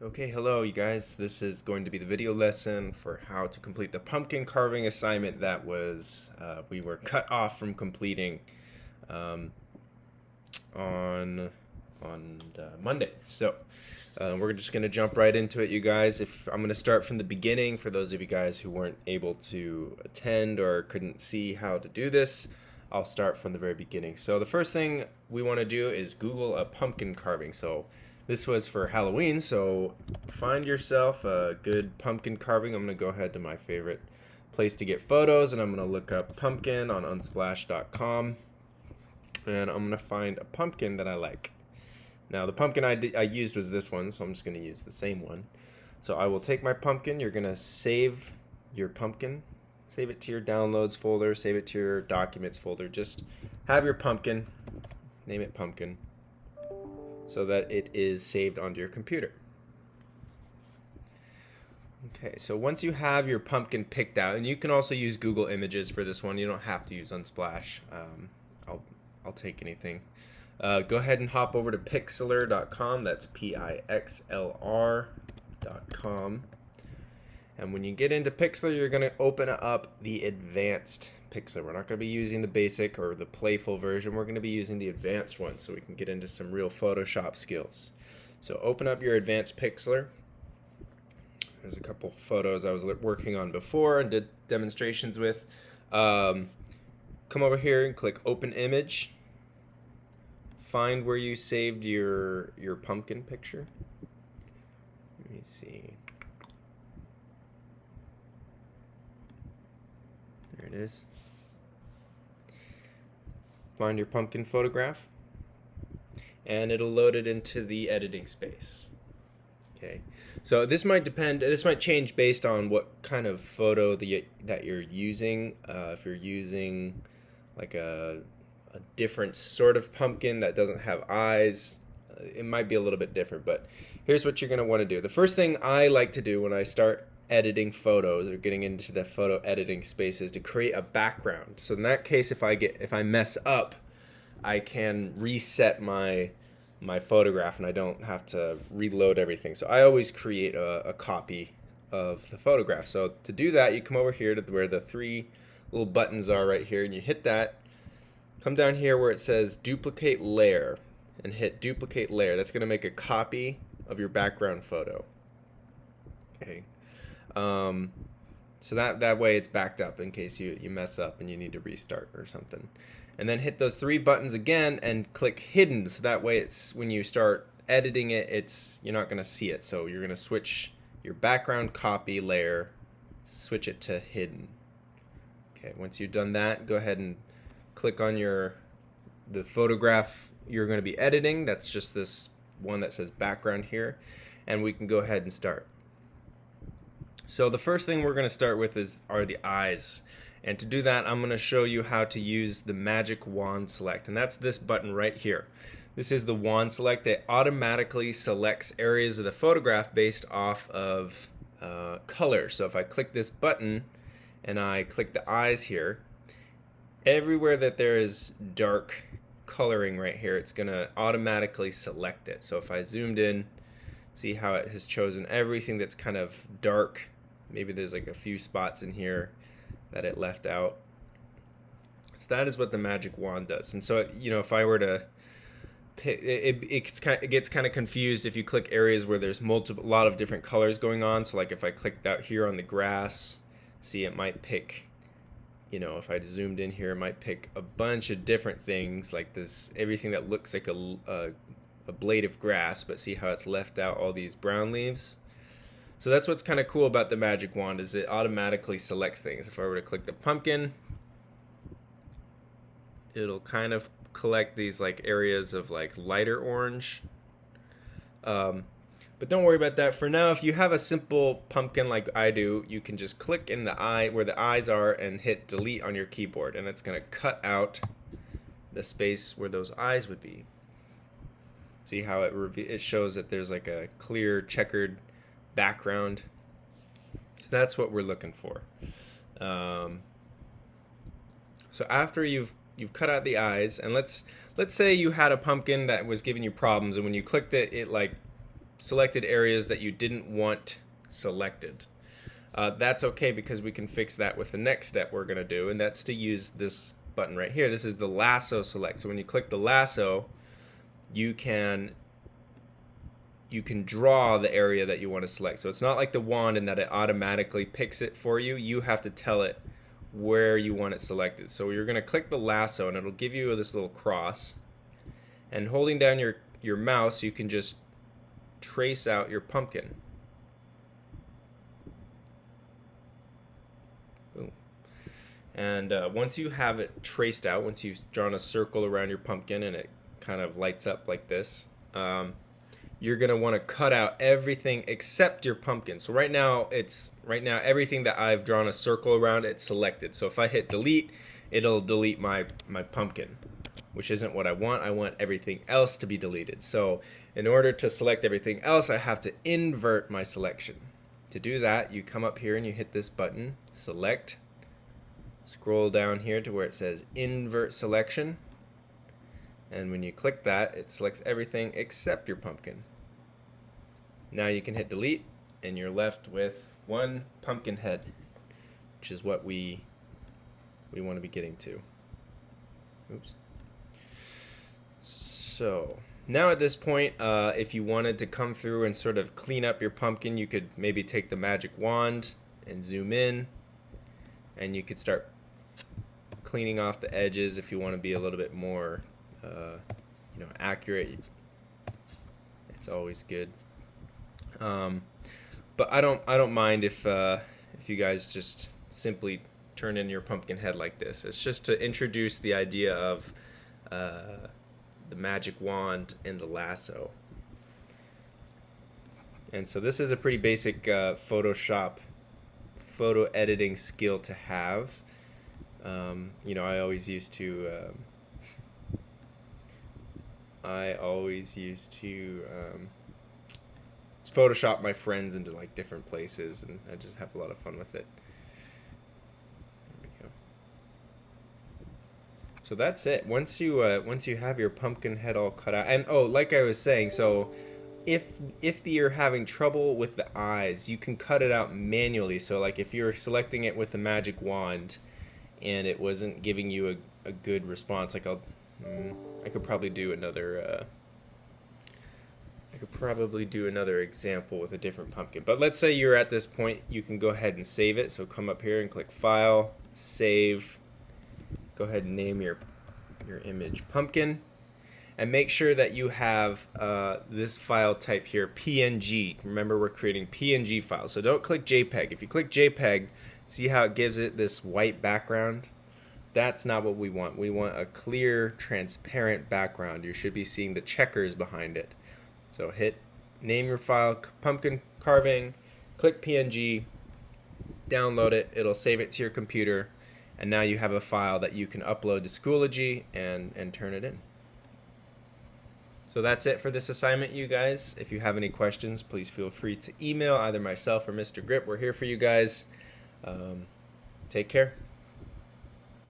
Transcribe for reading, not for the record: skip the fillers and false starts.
Okay, hello you guys. This is going to be the video lesson for how to complete the pumpkin carving assignment that we were cut off from completing um, on Monday. We're just gonna jump right into it, you guys. If I'm gonna start from the beginning for those of you guys who weren't able to attend or couldn't see how to do this, I'll start from the very beginning. So the first thing we want to do is Google a pumpkin carving. So this was for Halloween, so find yourself a good pumpkin carving. I'm gonna go ahead to my favorite place to get photos, and I'm gonna look up pumpkin on unsplash.com, and I'm gonna find a pumpkin that I like. Now the pumpkin I used was this one, so I'm just gonna use the same one. So I will take my pumpkin. You're gonna save your pumpkin, save it to your downloads folder, save it to your documents folder. Just have your pumpkin, name it pumpkin, so that it is saved onto your computer. Okay, so once you have your pumpkin picked out, and you can also use Google Images for this one. You don't have to use Unsplash. I'll take anything. Go ahead and hop over to Pixlr.com. That's Pixlr.com. And when you get into Pixlr, you're going to open up the advanced Pixlr. We're not going to be using the basic or the playful version. We're going to be using the advanced one so we can get into some real Photoshop skills. So open up your advanced Pixlr. There's a couple photos I was working on before and did demonstrations with. Come over here and click Open Image. Find where you saved your pumpkin picture. Let me see. There it is. Find your pumpkin photograph, and it'll load it into the editing space. Okay, so this might change based on what kind of photo that you're using. If you're using like a different sort of pumpkin that doesn't have eyes, it might be a little bit different, but here's what you're going to want to do. The first thing I like to do when I start editing photos or getting into the photo editing space is to create a background. So in that case, if I mess up, I can reset my photograph and I don't have to reload everything. So I always create a copy of the photograph. So to do that, you come over here to where the three little buttons are right here, and you hit that. Come down here where it says duplicate layer and hit duplicate layer. That's going to make a copy of your background photo. Okay. So that way it's backed up in case you mess up and you need to restart or something. And then hit those three buttons again and click hidden. So that way it's when you start editing it, you're not going to see it. So you're going to switch your background copy layer, switch it to hidden. Okay, once you've done that, go ahead and click on the photograph you're going to be editing. That's just this one that says background here, and we can go ahead and start. So the first thing we're going to start with are the eyes, and to do that I'm going to show you how to use the magic wand select, and that's this button right here. This is the wand select. It automatically selects areas of the photograph based off of color. So if I click this button and I click the eyes here, everywhere that there is dark coloring right here, it's going to automatically select it. So if I zoomed in, see how it has chosen everything that's kind of dark. Maybe there's like a few spots in here that it left out. So that is what the magic wand does. And so, if I were to pick, it gets kind of confused if you click areas where there's a lot of different colors going on. So like if I clicked out here on the grass, see, it might pick, if I zoomed in here, it might pick a bunch of different things like this, everything that looks like a blade of grass, but see how it's left out all these brown leaves. So that's what's kind of cool about the magic wand, is it automatically selects things. If I were to click the pumpkin, it'll kind of collect these like areas of like lighter orange. But don't worry about that. For now, if you have a simple pumpkin like I do, you can just click in the eye where the eyes are and hit delete on your keyboard, and it's going to cut the space where those eyes would be. See how it shows that there's like a clear checkered background. So that's what we're looking for. So after you've cut out the eyes, and let's say you had a pumpkin that was giving you problems, and when you clicked it, it like selected areas that you didn't want selected. That's okay, because we can fix that with the next step we're going to do, and that's to use this button right here. This is the lasso select. So when you click the lasso, you can draw the area that you want to select. So it's not like the wand in that it automatically picks it for you. You have to tell it where you want it selected. So you're going to click the lasso, and it'll give you this little cross. And holding down your mouse, you can just trace out your pumpkin. Boom. And once you have it traced out, once you've drawn a circle around your pumpkin and it kind of lights up like this, you're gonna want to cut out everything except your pumpkin. So right now everything that I've drawn a circle around, it's selected. So if I hit delete, it'll delete my pumpkin, which isn't what I want. I want everything else to be deleted. So in order to select everything else, I have to invert my selection. To do that, you come up here and you hit this button, select, scroll down here to where it says invert selection. And when you click that, it selects everything except your pumpkin. Now you can hit delete, and you're left with one pumpkin head, which is what we want to be getting to. Oops. So now at this point, if you wanted to come through and sort of clean up your pumpkin, you could maybe take the magic wand and zoom in, and you could start cleaning off the edges if you want to be a little bit more accurate. It's always good. But I don't mind if you guys just simply turn in your pumpkin head like this. It's just to introduce the idea of the magic wand and the lasso. And so this is a pretty basic Photoshop photo editing skill to have. I always used to Photoshop my friends into like different places, and I just have a lot of fun with it. There we go. So that's it. Once you have your pumpkin head all cut out, and like I was saying, so if you're having trouble with the eyes, you can cut it out manually. So like if you're selecting it with the magic wand and it wasn't giving you a good response, like I could probably do another example with a different pumpkin. But let's say you're at this point, you can go ahead and save it. So come up here and click File, Save. Go ahead and name your image pumpkin, and make sure that you have this file type here, PNG. Remember, we're creating PNG files, so don't click JPEG. If you click JPEG, see how it gives it this white background? That's not what we want. We want a clear, transparent background. You should be seeing the checkers behind it. So name your file, pumpkin carving, click PNG, download it. It'll save it to your computer, and now you have a file that you can upload to Schoology and turn it in. So that's it for this assignment, you guys. If you have any questions, please feel free to email either myself or Mr. Grip. We're here for you guys. Take care.